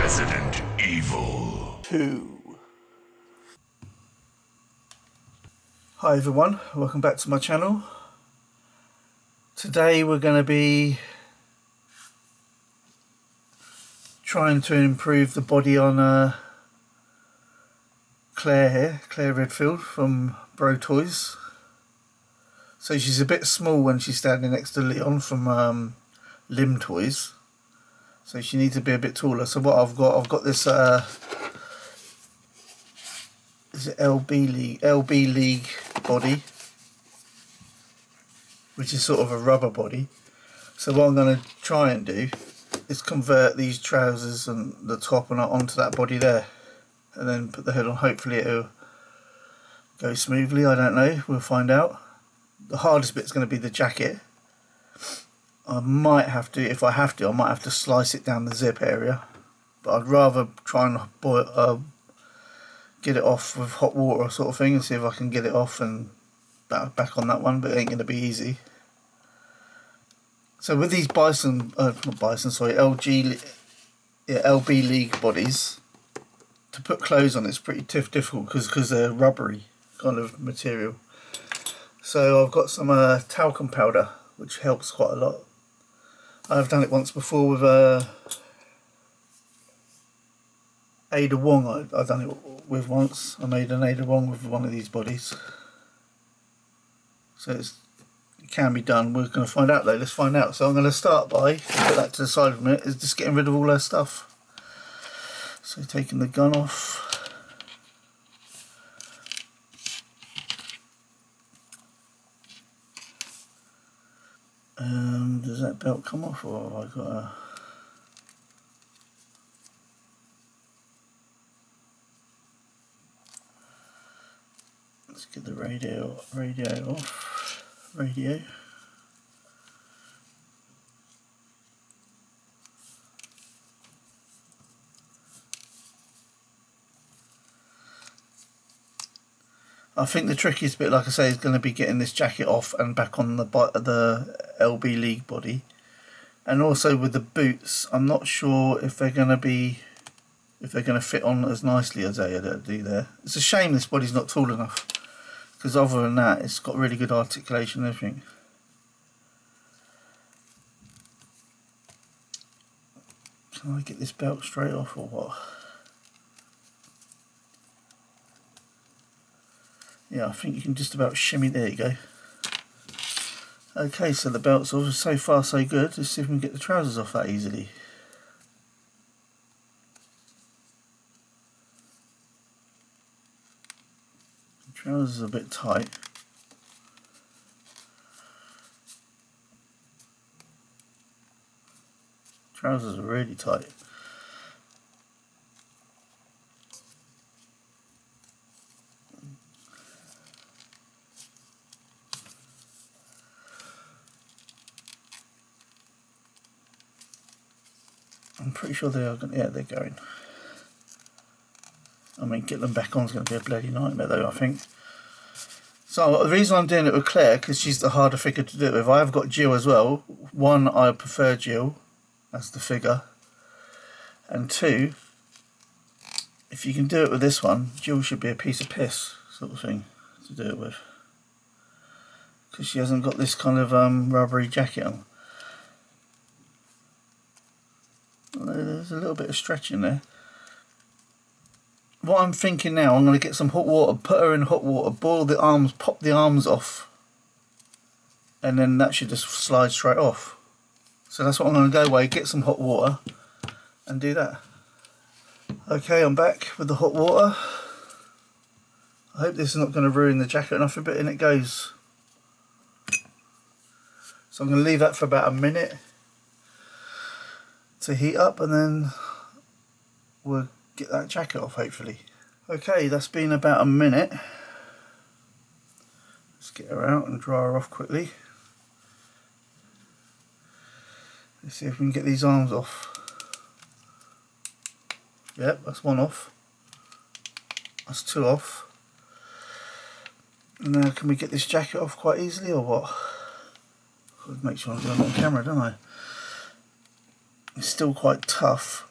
Resident Evil 2. Hi everyone, welcome back to my channel. Today we're going to be trying to improve the body on Claire here, Claire Redfield from BROTOYS. So she's a bit small when she's standing next to Leon from Limb Toys. So she needs to be a bit taller. So what I've got this is it LB League body, which is sort of a rubber body. So what I'm going to try and do is convert these trousers and the top and onto that body there, and then put the hood on. Hopefully it'll go smoothly. I don't know, we'll find out. The hardest bit is going to be the jacket. I might have to, if I have to, I might have to slice it down the zip area, but I'd rather try and get it off with hot water sort of thing and see if I can get it off and back on that one, but it ain't going to be easy. So with these LB League bodies, to put clothes on it's pretty difficult because they're rubbery kind of material. So I've got some talcum powder, which helps quite a lot. I've done it once before with Ada Wong. I've done it with once. I made an Ada Wong with one of these bodies. So it can be done. We're going to find out though. Let's find out. So I'm going to start by, put that to the side of a minute, is just getting rid of all her stuff. So taking the gun off. Does that belt come off, or have I got a... Let's get the radio off. Radio. I think the trickiest bit, like I say, is going to be getting this jacket off and back on the LB League body. And also with the boots, I'm not sure if they're going to fit on as nicely as they do there. It's a shame this body's not tall enough, because other than that, it's got really good articulation and everything. Can I get this belt straight off or what? Yeah, I think you can just about shimmy. There you go. Okay, so the belt's off. So far so good. Let's see if we can get the trousers off that easily. The trousers are a bit tight. Trousers are really tight. I'm pretty sure they are going. Yeah, they're going. I mean, get them back on is going to be a bloody nightmare, though, I think. So the reason I'm doing it with Claire, because she's the harder figure to do it with. I've got Jill as well. One, I prefer Jill as the figure, and two, if you can do it with this one, Jill should be a piece of piss sort of thing to do it with, because she hasn't got this kind of rubbery jacket on. There's a little bit of stretch in there. What I'm thinking now, I'm going to get some hot water, put her in hot water, boil the arms, pop the arms off, and then that should just slide straight off. So that's what I'm going to go away, get some hot water and do that. Okay, I'm back with the hot water. I hope this is not going to ruin the jacket enough a bit, and it goes. So I'm going to leave that for about a minute to heat up, and then we'll get that jacket off hopefully. Okay, that's been about a minute. Let's get her out and dry her off quickly. Let's see if we can get these arms off. Yep, that's one off. That's two off. And now can we get this jacket off quite easily or what? I'll make sure I'm doing it on camera, don't I? It's still quite tough.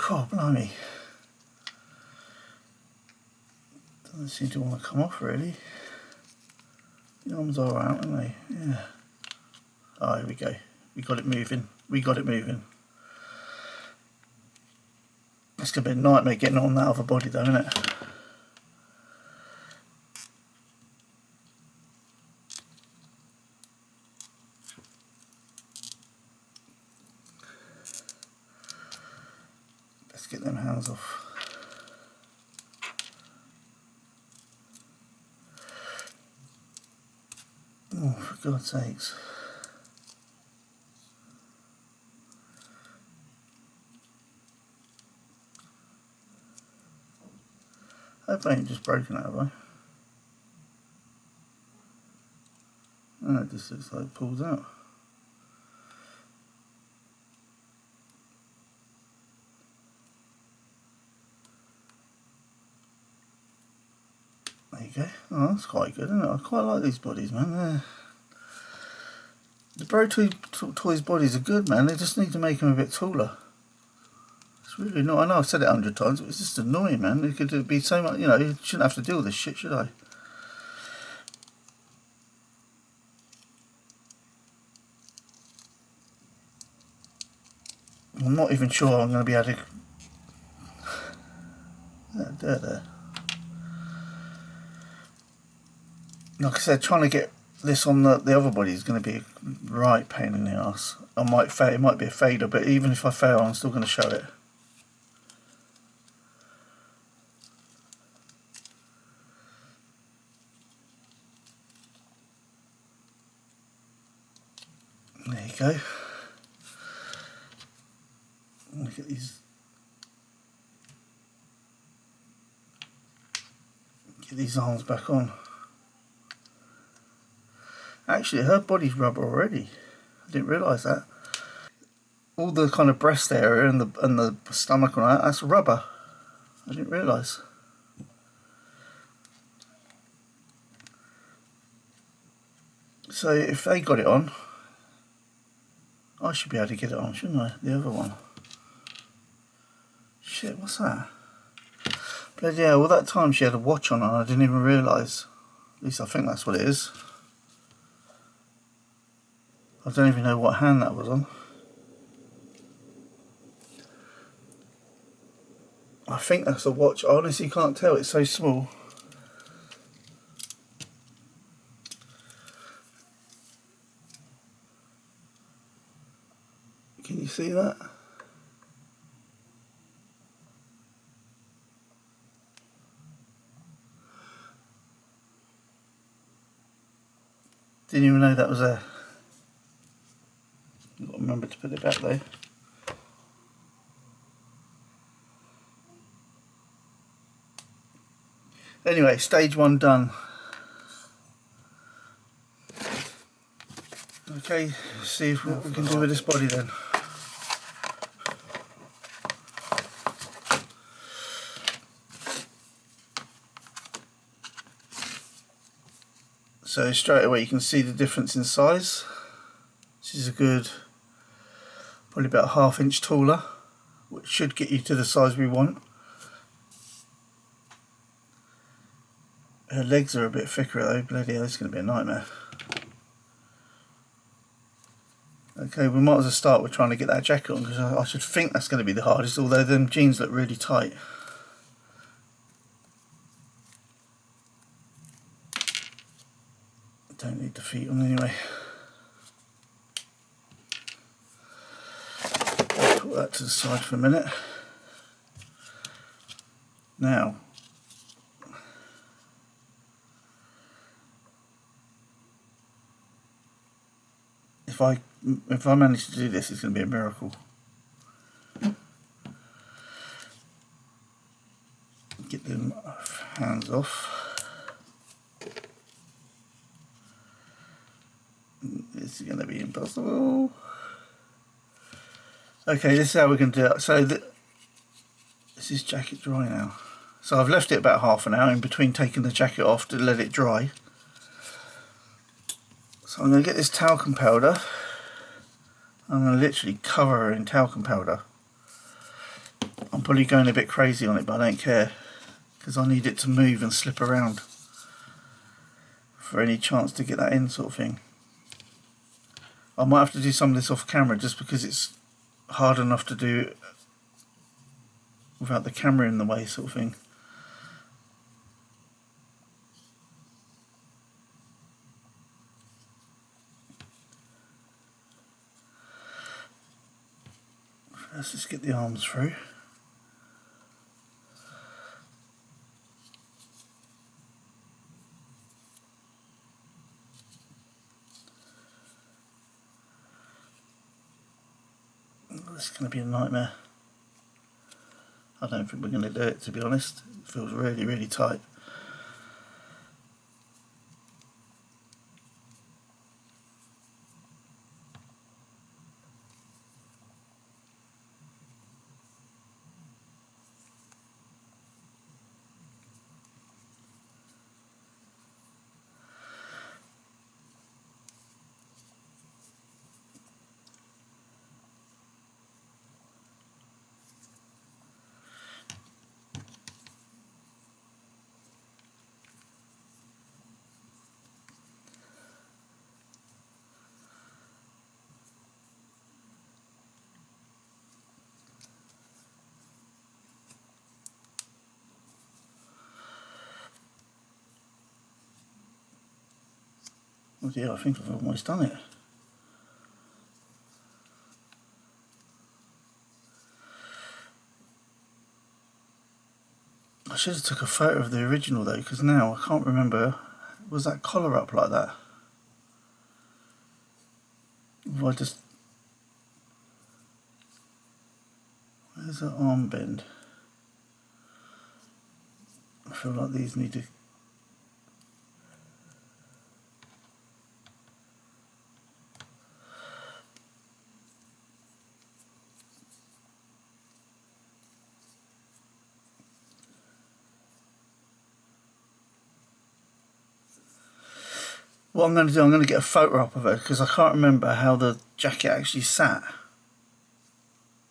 God, blimey. Doesn't seem to want to come off really. The arms are out, aren't they? Yeah. Oh, here we go. We got it moving. We got it moving. It's going to be a nightmare getting on that other body though, isn't it? Let's get them hands off. Oh, for God's sakes. I hope I ain't just broken that, have I? Oh, it just looks like it pulls out. There you go. Oh, that's quite good, isn't it? I quite like these bodies, man. The BROTOYS bodies are good, man. They just need to make them a bit taller. It's really not. I know I've said it 100 times, but it's just annoying, man. It could be so much, you know, you shouldn't have to deal with this shit, should I? I'm not even sure I'm going to be able to... There. Like I said, trying to get this on the other body is going to be a right pain in the ass. I might fail, it might be a failure, but even if I fail, I'm still going to show it. There you go. Look at these. Get these arms back on. Actually, her body's rubber already. I didn't realise that. All the kind of breast area and the stomach and that, that's rubber. I didn't realise. So if they got it on, I should be able to get it on, shouldn't I? The other one. Shit, what's that? Bloody hell, well that time she had a watch on and I didn't even realise. At least I think that's what it is. I don't even know what hand that was on. I think that's a watch. I honestly can't tell, it's so small. Can you see that? Didn't even know that was there. I've got to remember to put it back though. Anyway, stage 1 done. Okay, let's see what we can do with this body then. So straight away you can see the difference in size. This is a good, probably about a ½ inch taller, which should get you to the size we want. Her legs are a bit thicker though, bloody hell, this is going to be a nightmare. Okay, we might as well start with trying to get that jacket on, because I should think that's going to be the hardest, although them jeans look really tight. Don't need the feet on anyway. Put that to the side for a minute. Now, if I manage to do this, it's going to be a miracle. Get them hands off. This is going to be impossible. Okay, this is how we're going to do it. So this is jacket dry now. So I've left it about ½ an hour in between taking the jacket off to let it dry. So I'm going to get this talcum powder. I'm going to literally cover her in talcum powder. I I'm probably going a bit crazy on it, but I don't care, because I need it to move and slip around for any chance to get that in, sort of thing. I might have to do some of this off camera just because it's hard enough to do without the camera in the way, sort of thing. Let's just get the arms through. This is going to be a nightmare. I don't think we're going to do it, to be honest. It feels really, really tight. Oh yeah, I think I've almost done it. I should have took a photo of the original though, because now I can't remember, was that collar up like that? Or I just... Where's that arm bend? I feel like these need to... What I'm going to do, I'm going to get a photo up of it, because I can't remember how the jacket actually sat.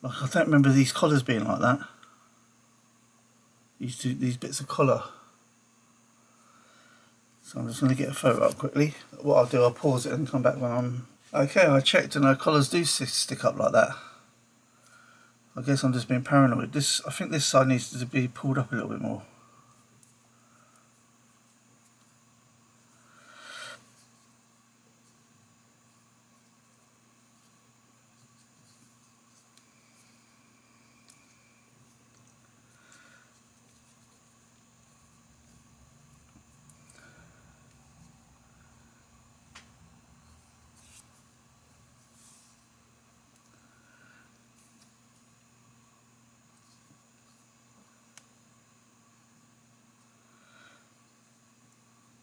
Like, I don't remember these collars being like that. These bits of collar. So I'm just going to get a photo up quickly. What I'll do, I'll pause it and come back when I'm... Okay, I checked and our collars do stick up like that. I guess I'm just being paranoid. I think this side needs to be pulled up a little bit more.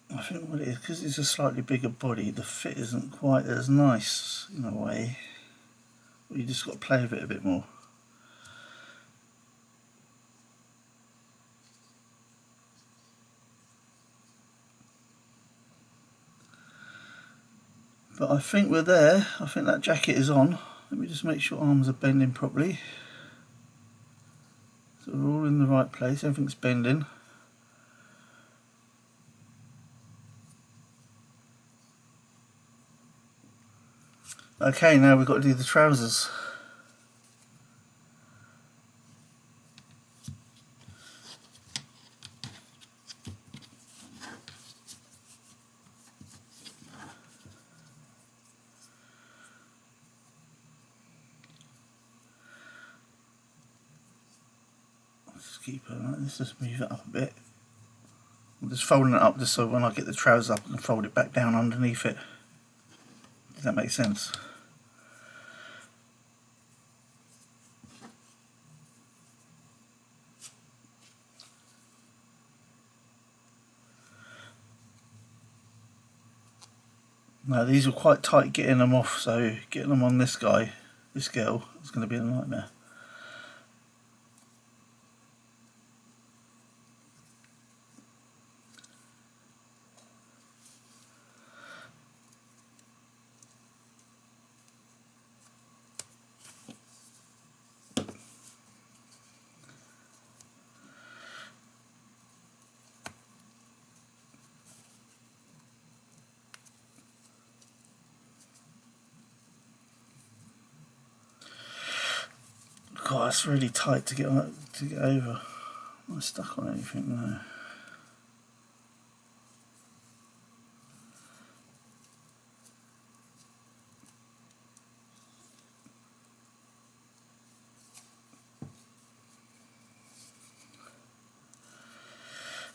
I think what it is, because it's a slightly bigger body, the fit isn't quite as nice in a way. You just got to play with it a bit more. But I think we're there. I think that jacket is on. Let me just make sure arms are bending properly. So we're all in the right place, everything's bending. Okay, now we've got to do the trousers. Let's keep it like this, just move it up a bit. I'm just folding it up just so when I get the trousers up I can fold it back down underneath it. Does that make sense? Now these were quite tight getting them off, so getting them on this girl, is going to be a nightmare. God, it's really tight to get over. Am I stuck on anything? No.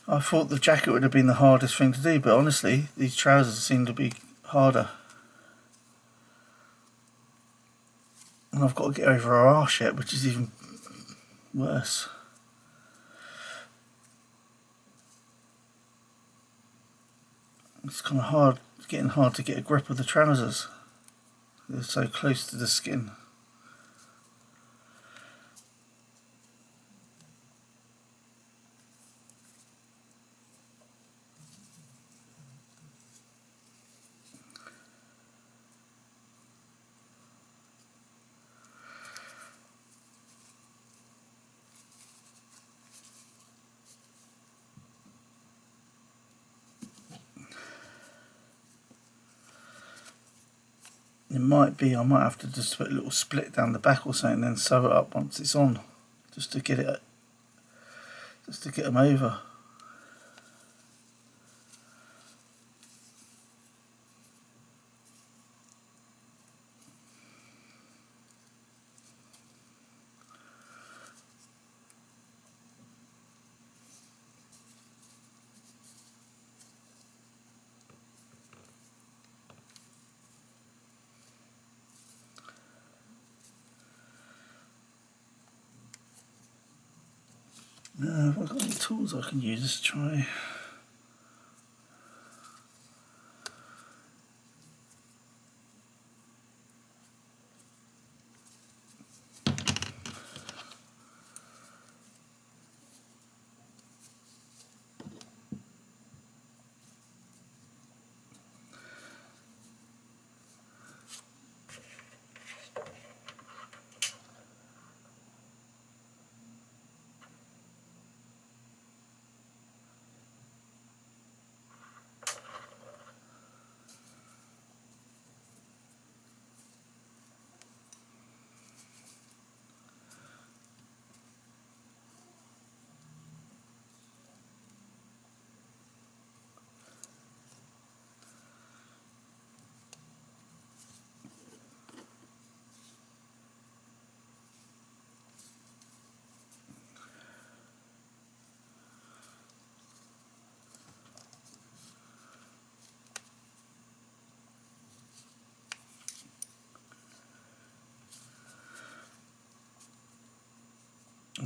I thought the jacket would have been the hardest thing to do, but honestly, these trousers seem to be harder. And I've got to get over her arse yet, which is even worse. It's kind of hard, getting hard to get a grip of the trousers. They're so close to the skin. It might be, I might have to just put a little split down the back or something, and then sew it up once it's on, just to get them over. Have I got any tools I can use to try?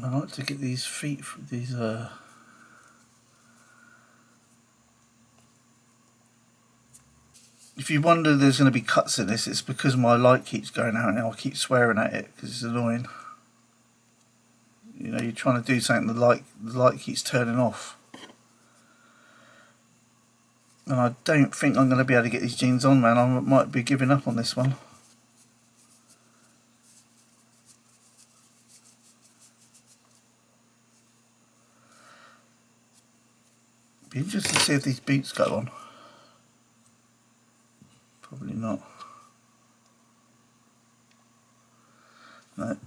I like to get these feet, these if you wonder there's going to be cuts in this, it's because my light keeps going out and I keep swearing at it because it's annoying. You know, you're trying to do something, the light keeps turning off. And I don't think I'm going to be able to get these jeans on, man. I might be giving up on this one. Be interested to see if these boots go on. Probably not. No.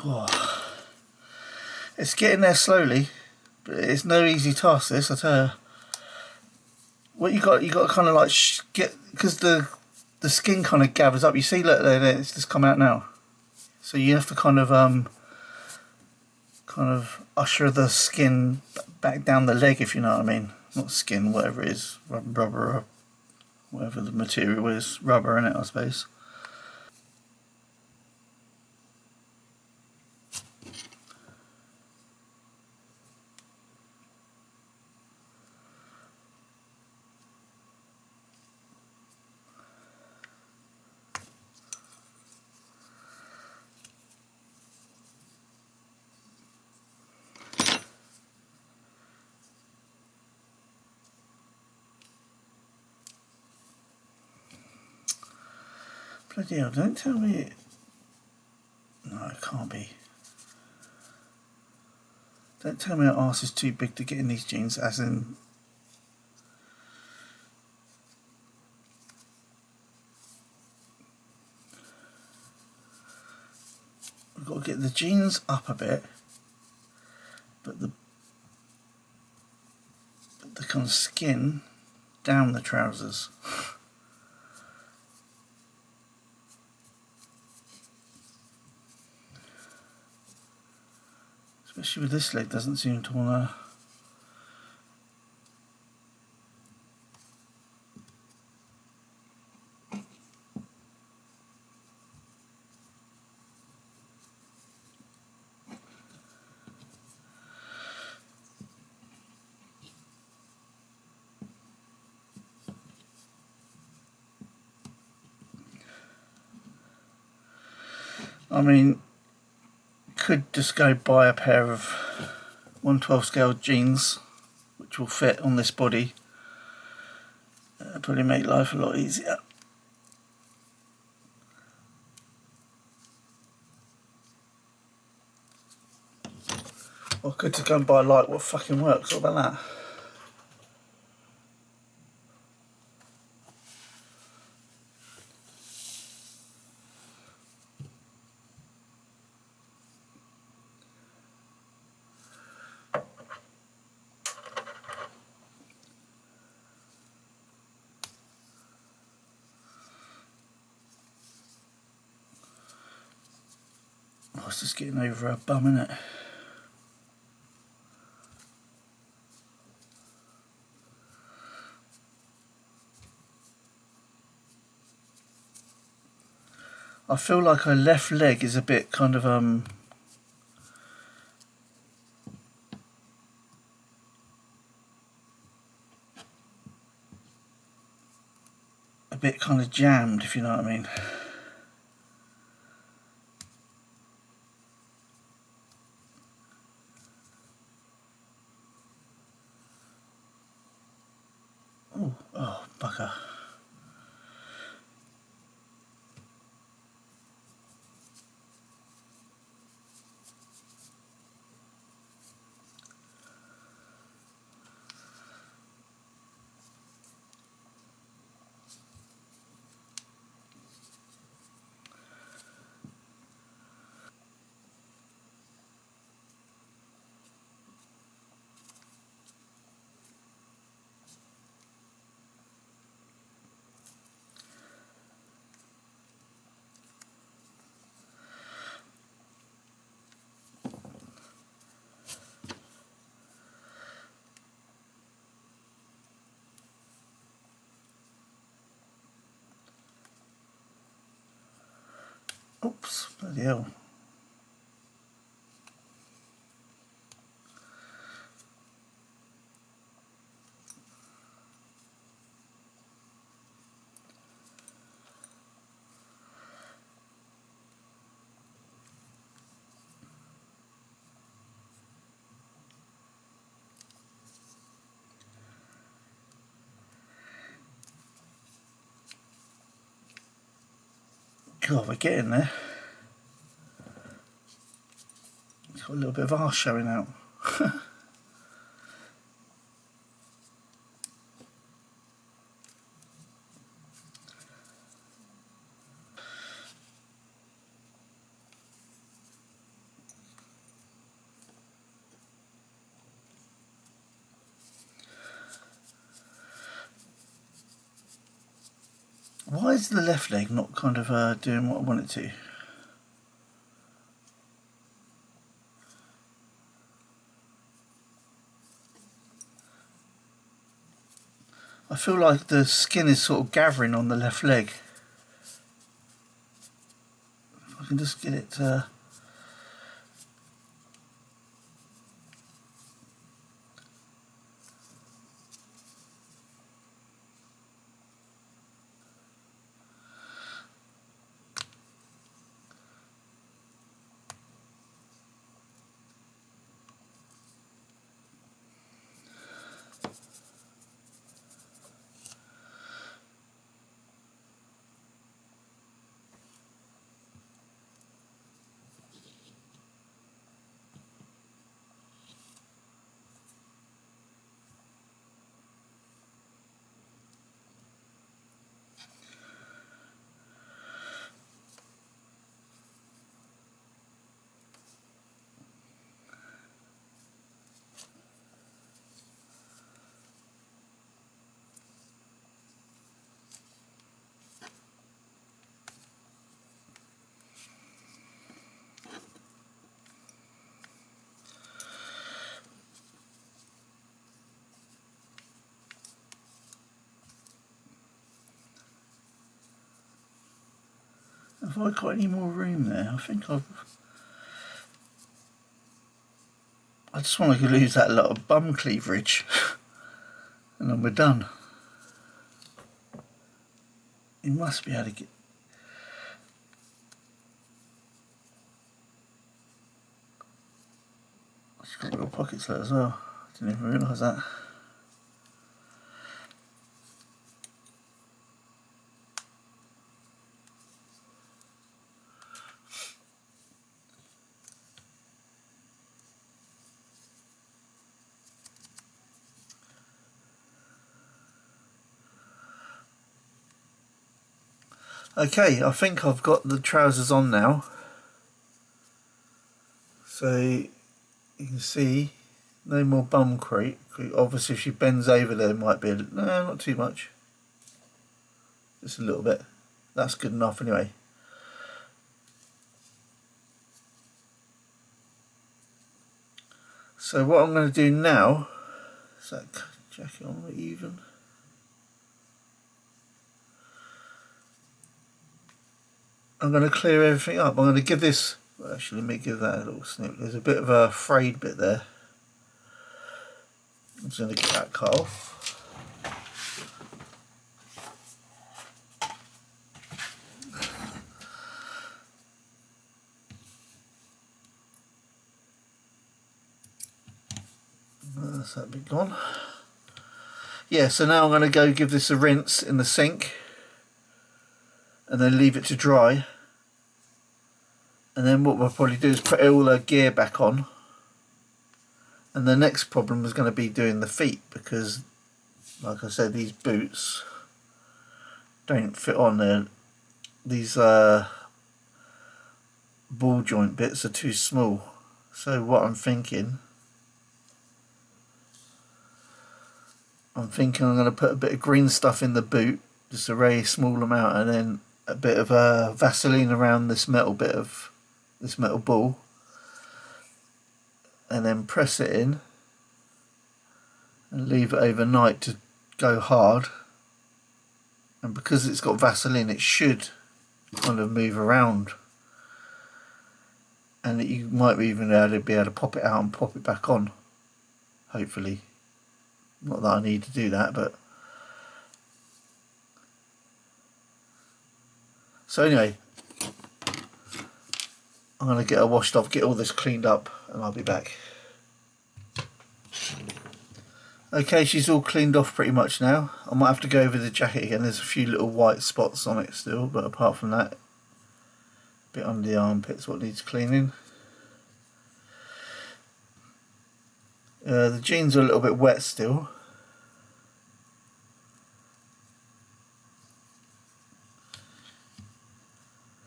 Oh, it's getting there slowly, but it's no easy task this, I tell you. What you got to kind of like get, because the skin kind of gathers up. You see, look there, it's just come out now. So you have to kind of usher the skin back down the leg, if you know what I mean. Not skin, whatever it is, rubber or whatever the material is, rubber in it, I suppose. Bloody hell, don't tell me it... No, it can't be. Don't tell me our arse is too big to get in these jeans, as in... We've got to get the jeans up a bit, but the kind of skin down the trousers. Especially with this leg, doesn't seem to want to... I mean, could just go buy a pair of 1/12 scale jeans, which will fit on this body. Probably make life a lot easier. Or could just go and buy a light what fucking works. What about that? Oh, it's just getting over her bum, isn't it? I feel like her left leg is a bit kind of a bit kind of jammed, if you know what I mean. Oh, bugger. Oops, bloody hell. God, we're getting there. It's got a little bit of arse showing out. Why is the left leg not kind of doing what I want it to? I feel like the skin is sort of gathering on the left leg. If I can just get it to... Have I got any more room there? I think I just want to lose that lot of bum cleavage and then we're done. You must be able to get... She's got little pockets there as well. Didn't even realise that. Okay, I think I've got the trousers on now. So you can see no more bum creep. Obviously if she bends over there might be no, not too much. Just a little bit. That's good enough anyway. So what I'm going to do now is that jacket on even. I'm going to clear everything up. I'm going to give this, well, actually let me give that a little snip. There's a bit of a frayed bit there. I'm just going to get that cut off. That's that bit gone. Yeah, so now I'm going to go give this a rinse in the sink and then leave it to dry. And then what we'll probably do is put all the gear back on. And the next problem is going to be doing the feet because, like I said, these boots don't fit on there. These ball joint bits are too small. So what I'm thinking I'm going to put a bit of green stuff in the boot, just a very small amount, and then a bit of Vaseline around this metal ball, and then press it in and leave it overnight to go hard. And because it's got Vaseline, it should kind of move around, and you might even be able to pop it out and pop it back on, hopefully. Not that I need to do that, but so anyway, I'm going to get her washed off, get all this cleaned up, and I'll be back. Okay, she's all cleaned off pretty much now. I might have to go over the jacket again. There's a few little white spots on it still, but apart from that, a bit under the armpits what needs cleaning. The jeans are a little bit wet still.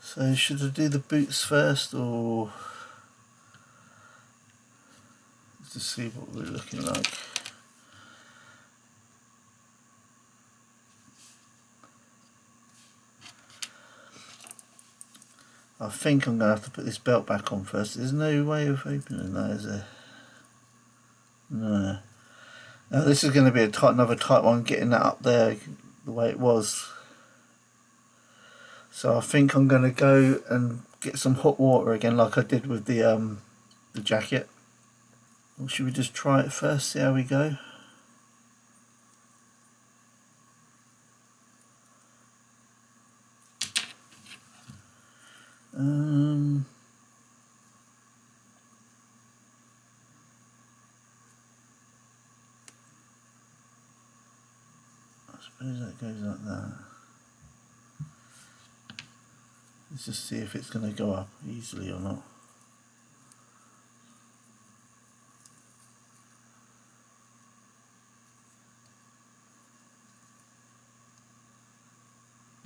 So should I do the boots first, or to see what we're looking like? I think I'm going to have to put this belt back on first. There's no way of opening that, is there? No. Now this is going to be another tight one, getting that up there the way it was. So I think I'm going to go and get some hot water again, like I did with the jacket. Or should we just try it first, see how we go? I suppose that goes like that. Let's just see if it's going to go up easily or not.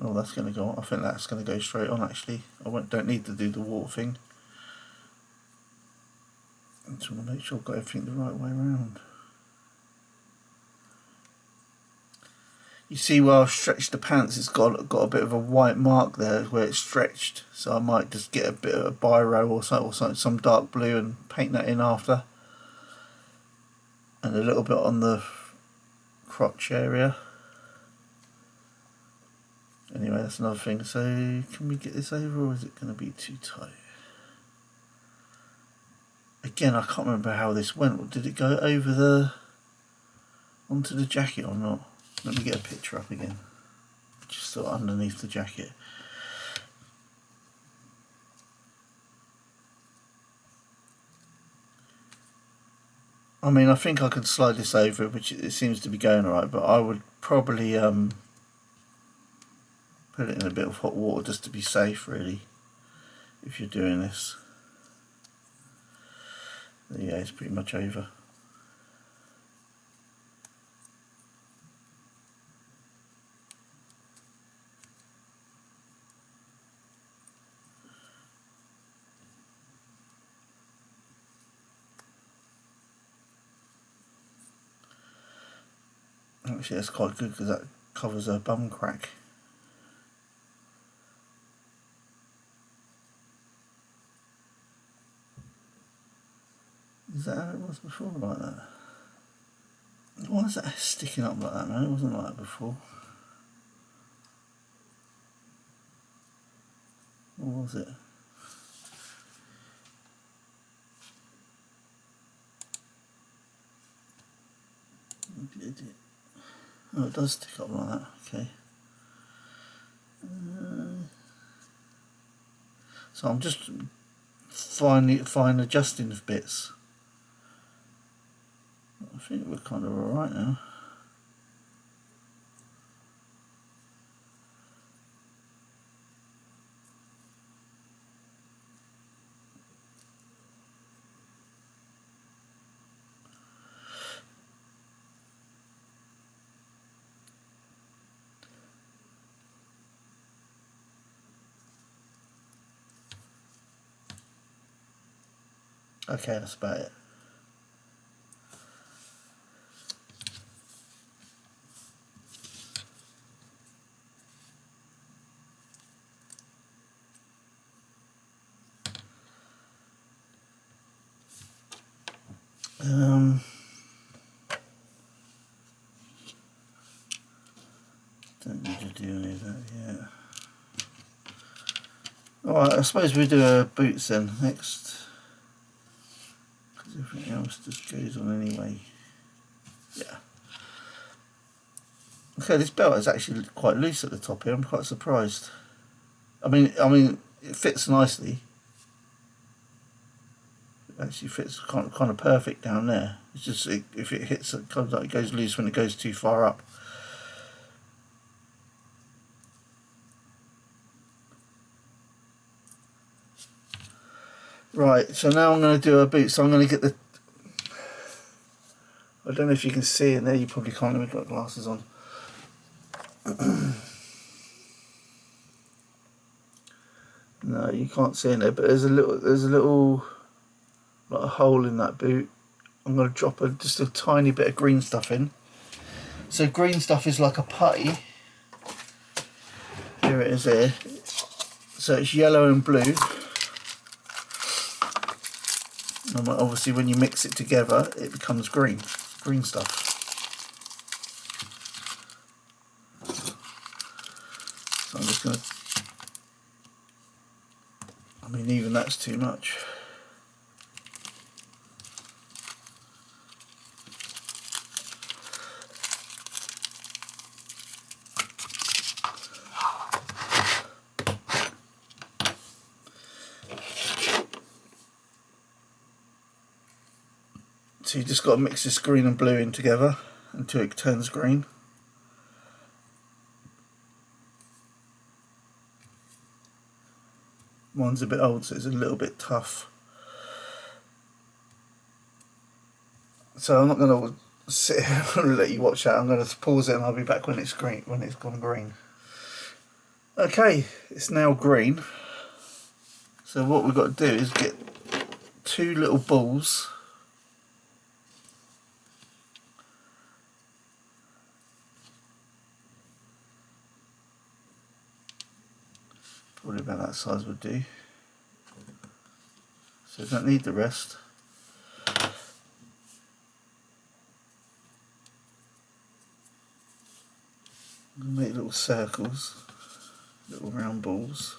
Oh, that's going to go on. I think that's going to go straight on actually. Don't need to do the water thing. I just want to make sure I've got everything the right way around. You see where I've stretched the pants, it's got a bit of a white mark there where it's stretched. So I might just get a bit of a biro or something, some dark blue, and paint that in after. And a little bit on the crotch area. Anyway, that's another thing. So can we get this over, or is it going to be too tight? Again, I can't remember how this went. Did it go over onto the jacket or not? Let me get a picture up again. Just sort of underneath the jacket. I mean, I think I could slide this over, which it seems to be going alright, but I would probably put it in a bit of hot water just to be safe, really, if you're doing this. Yeah, it's pretty much over. Actually, that's quite good because that covers her bum crack. Is that how it was before, like that? Why is that sticking up like that, man? It wasn't like that before. What was it? Oh, it does stick up like that, okay. So I'm just fine adjusting the bits. I think we're kind of alright now. Okay, that's about it. Don't need to do any of that yet. Alright, I suppose we do our boots then next. Because everything else just goes on anyway. Yeah. Okay, this belt is actually quite loose at the top here. I'm quite surprised. I mean, it fits nicely. It actually fits kind of perfect down there. It's just if it hits, it comes like it goes loose when it goes too far up. Right, so now I'm going to do a boot. So I'm going to get the. I don't know if you can see it there. You probably can't. We've got glasses on. No, you can't see in there, but there's a little like a hole in that boot. I'm going to drop just a tiny bit of green stuff in. So green stuff is like a putty. Here it is here. So it's yellow and blue. And then obviously when you mix it together it becomes green stuff. So I'm just going to, I mean even that's too much. So you just got to mix this green and blue in together until it turns green. Mine's a bit old, so it's a little bit tough. So I'm not going to sit here and let you watch that. I'm going to pause it and I'll be back when it's green, when it's gone green. Okay, it's now green. So what we've got to do is get 2 little balls. Probably about that size would do. So you don't need the rest. Make little circles, little round balls.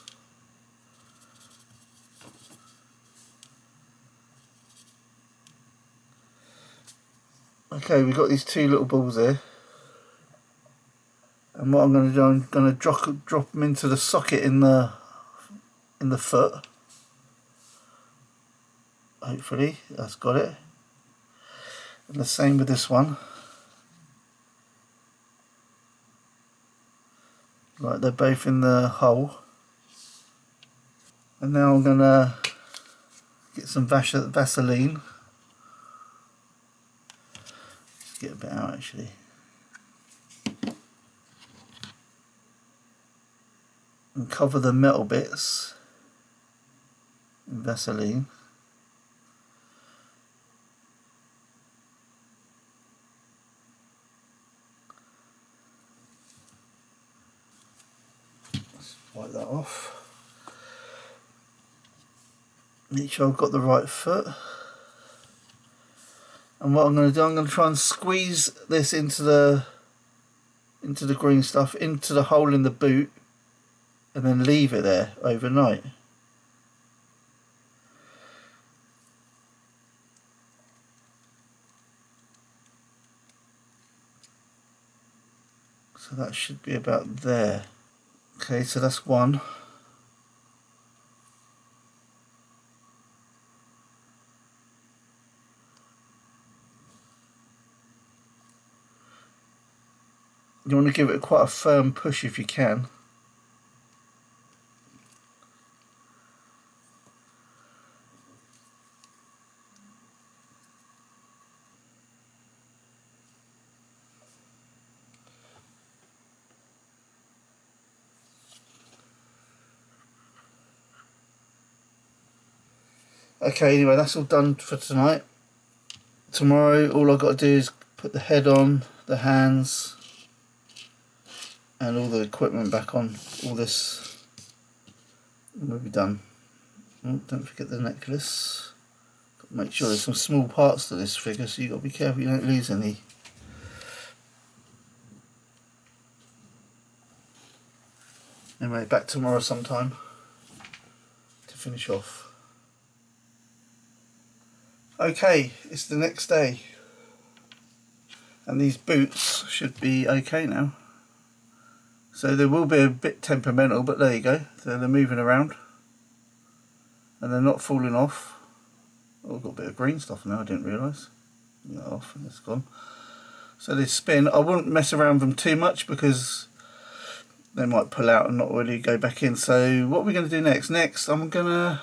Okay, we've got these 2 little balls here. And what I'm going to do, I'm going to drop them into the socket in the foot. Hopefully that's got it. And the same with this one. Right, they're both in the hole. And now I'm going to get some Vaseline. Let's get a bit out actually. And cover the metal bits in Vaseline. Let's wipe that off. Make sure I've got the right foot. And what I'm going to do, I'm going to try and squeeze this into the green stuff, into the hole in the boot, and then leave it there overnight. So that should be about there. Okay, so that's one. You want to give it quite a firm push if you can. Okay, anyway, that's all done for tonight. Tomorrow, all I've got to do is put the head on, the hands, and all the equipment back on. All this will be done. Oh, don't forget the necklace. Got to make sure there's some small parts to this figure, so you've got to be careful you don't lose any. Anyway, back tomorrow sometime to finish off. Okay, it's the next day, and these boots should be okay now. So they will be a bit temperamental, but there you go. They're moving around, and they're not falling off. Oh, I've got a bit of green stuff now, I didn't realise. Get that off, and it's gone. So they spin. I wouldn't mess around with them too much because they might pull out and not really go back in. So what we're going to do next? Next, I'm going to...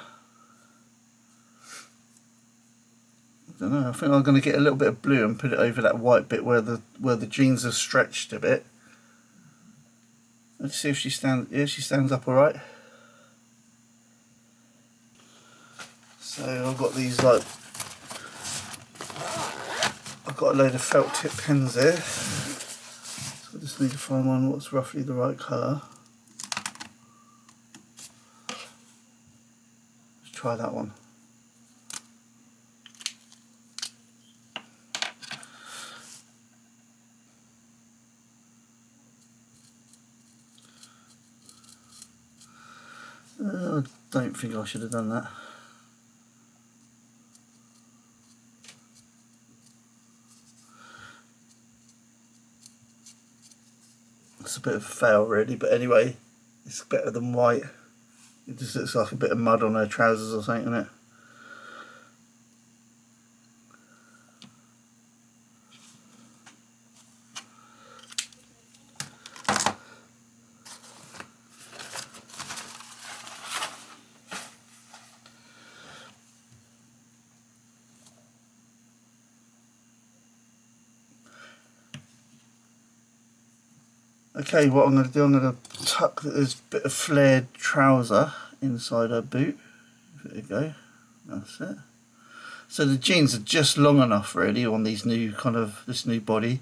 I don't know, I think I'm going to get a little bit of blue and put it over that white bit where the jeans are stretched a bit. Let's see if she stands. Yeah, she stands up all right. So I've got these I've got a load of felt tip pens here. So I just need to find one what's roughly the right colour. Let's try that one. I don't think I should have done that. It's a bit of a fail really, but anyway, it's better than white. It just looks like a bit of mud on her trousers or something, doesn't it? Okay, what I'm going to do, I'm going to tuck this bit of flared trouser inside her boot. There you go, that's it. So the jeans are just long enough really on these new this new body.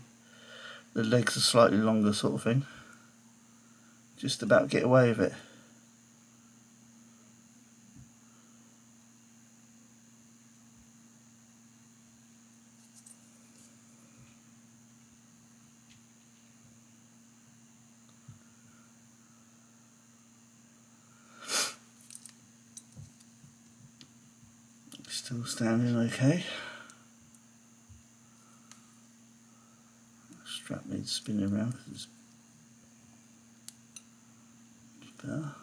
The legs are slightly longer sort of thing. Just about get away with it. Still standing okay. Strap needs spinning around because it's better.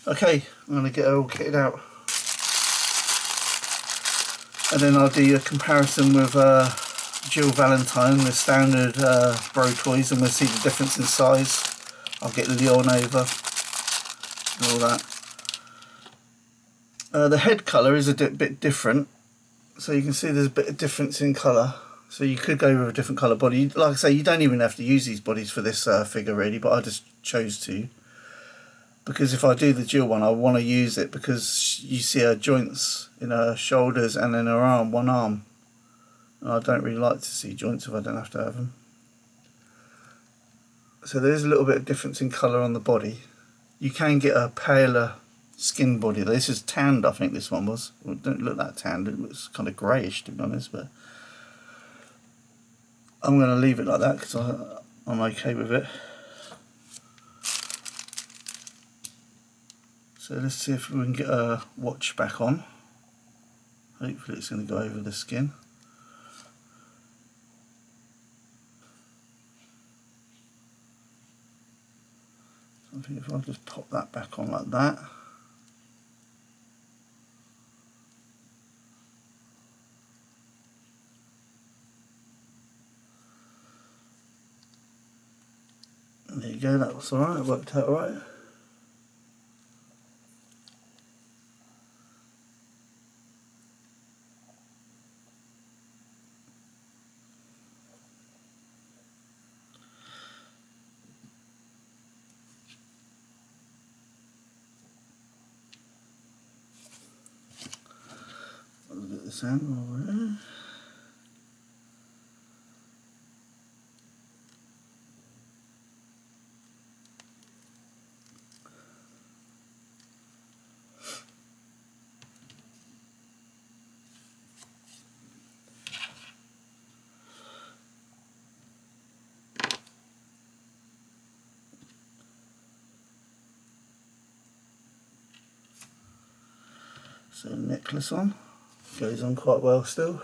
Okay, I'm going to get her all kitted out. And then I'll do a comparison with Jill Valentine, the standard BROTOYS, and we'll see the difference in size. I'll get Leon over and all that. The head colour is a bit different, so you can see there's a bit of difference in colour. So you could go with a different colour body. Like I say, you don't even have to use these bodies for this figure really, but I just chose to. Because if I do the Jill one, I want to use it because you see her joints in her shoulders and in her arm, one arm. And I don't really like to see joints if I don't have to have them. So there is a little bit of difference in colour on the body. You can get a paler skin body. This is tanned, I think this one was. Well, it don't look that tanned, it looks kind of greyish to be honest, but I'm going to leave it like that because I'm okay with it. So let's see if we can get a watch back on. Hopefully it's going to go over the skin. So I think if I just pop that back on like that. And there you go, that was alright, it worked out alright. Look at this angle over there. So necklace on, goes on quite well still.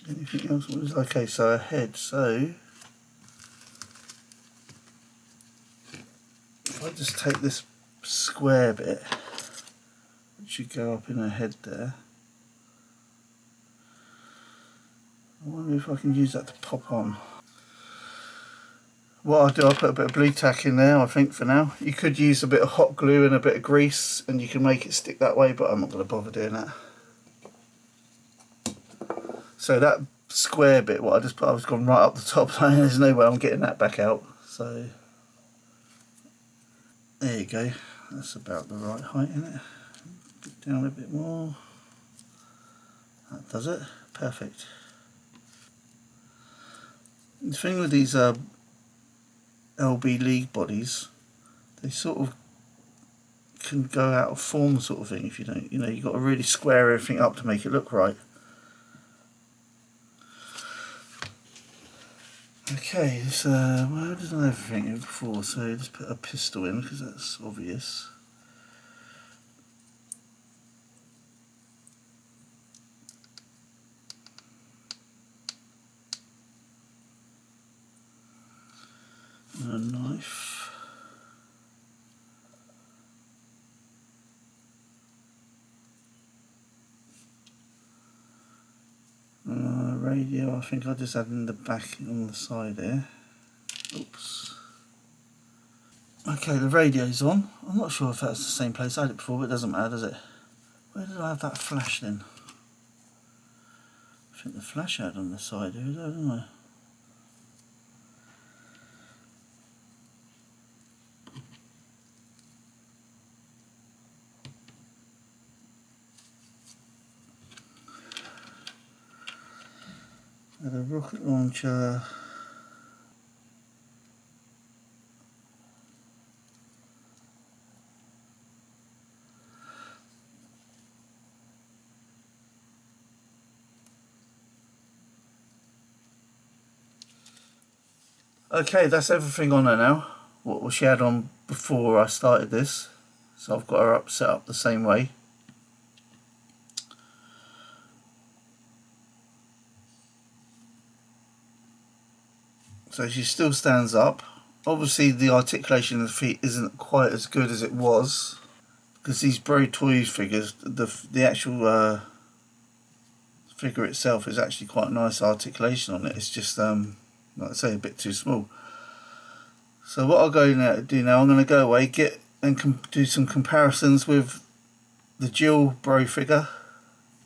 Anything else was okay, so a head, so if I just take this square bit, which should go up in her head there, I wonder if I can use that to pop on. What I'll do, I'll put a bit of blue tack in there, I think, for now. You could use a bit of hot glue and a bit of grease and you can make it stick that way, but I'm not going to bother doing that. So that square bit, what I just put, I was gone right up the top, there's no way I'm getting that back out. So there you go, that's about the right height, isn't it? Put down a bit more. That does it, perfect. The thing with these LB League bodies, they sort of can go out of form sort of thing if you don't, you know, you've got to really square everything up to make it look right. Okay, so where did I have everything before? So let's put a pistol in because that's obvious. And a knife. Radio, I think I just had in the back on the side there. Oops. Okay, the radio's on. I'm not sure if that's the same place I had it before, but it doesn't matter, does it? Where did I have that flash then? I think the flash had on the side here, didn't I? Had a rocket launcher. Okay, that's everything on her now. What she had on before I started this. So I've got her set up the same way. So she still stands up. Obviously the articulation of the feet isn't quite as good as it was, because these BROTOYS figures, the actual figure itself is actually quite a nice articulation on it. It's just like I say, a bit too small. So what I'll go do now, I'm going to go away, get and do some comparisons with the Jill Bro figure,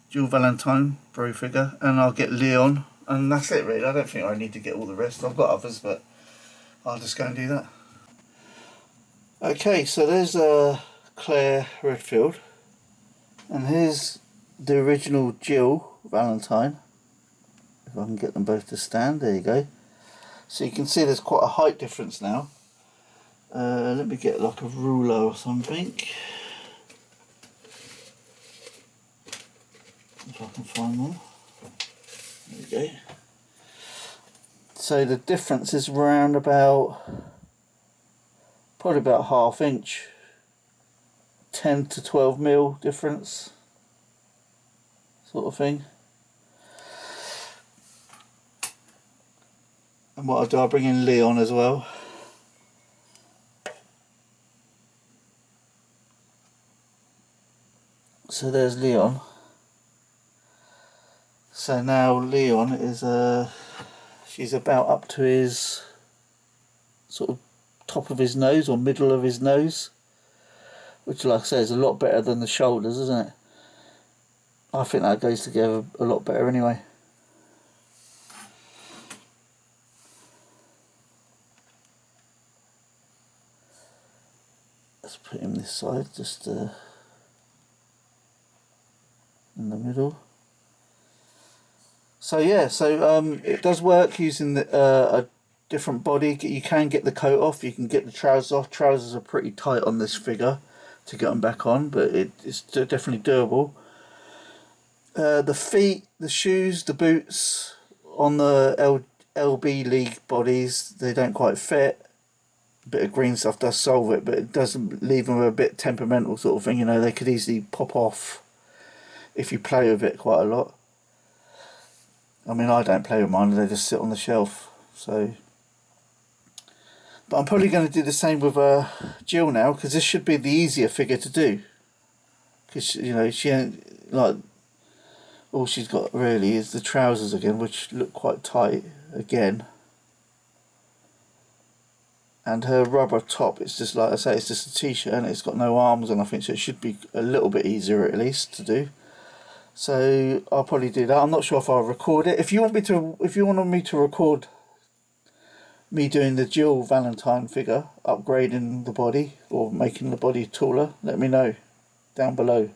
Jill Valentine Bro figure, and I'll get Leon, and that's it really. I don't think I need to get all the rest. I've got others, but I'll just go and do that. Okay, so there's Claire Redfield, and here's the original Jill Valentine. If I can get them both to stand, there you go. So you can see there's quite a height difference now. Let me get like a ruler or something, if I can find one. There we go. So the difference is around about, probably about ½ inch, 10 to 12 mil difference, sort of thing. And what I'll do, I'll bring in Leon as well. So there's Leon. So now Leon is she's about up to his sort of top of his nose or middle of his nose, which, like I say, is a lot better than the shoulders, isn't it? I think that goes together a lot better anyway. Let's put him this side, just in the middle. So yeah, so it does work using a different body. You can get the coat off, you can get the trousers off. Trousers are pretty tight on this figure to get them back on, but it's definitely doable. The feet, the shoes, the boots on the LB League bodies, they don't quite fit. A bit of green stuff does solve it, but it doesn't leave them a bit temperamental sort of thing. You know, they could easily pop off if you play with it quite a lot. I mean, I don't play with mine, they just sit on the shelf. So, but I'm probably going to do the same with Jill now, because this should be the easier figure to do. Because, you know, she ain't, like, all she's got really is the trousers again, which look quite tight again. And her rubber top, it's just, like I say, it's just a t-shirt and it's got no arms on, I think, so it should be a little bit easier at least to do. So I'll probably do that. I'm not sure if I'll record it. If you wanted me to record me doing the Jill Valentine figure, upgrading the body or making the body taller, let me know down below.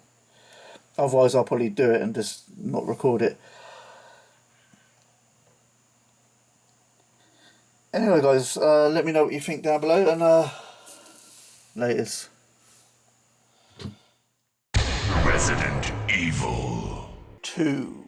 Otherwise I'll probably do it and just not record it. Anyway guys, let me know what you think down below, and laters. Resident Evil 2.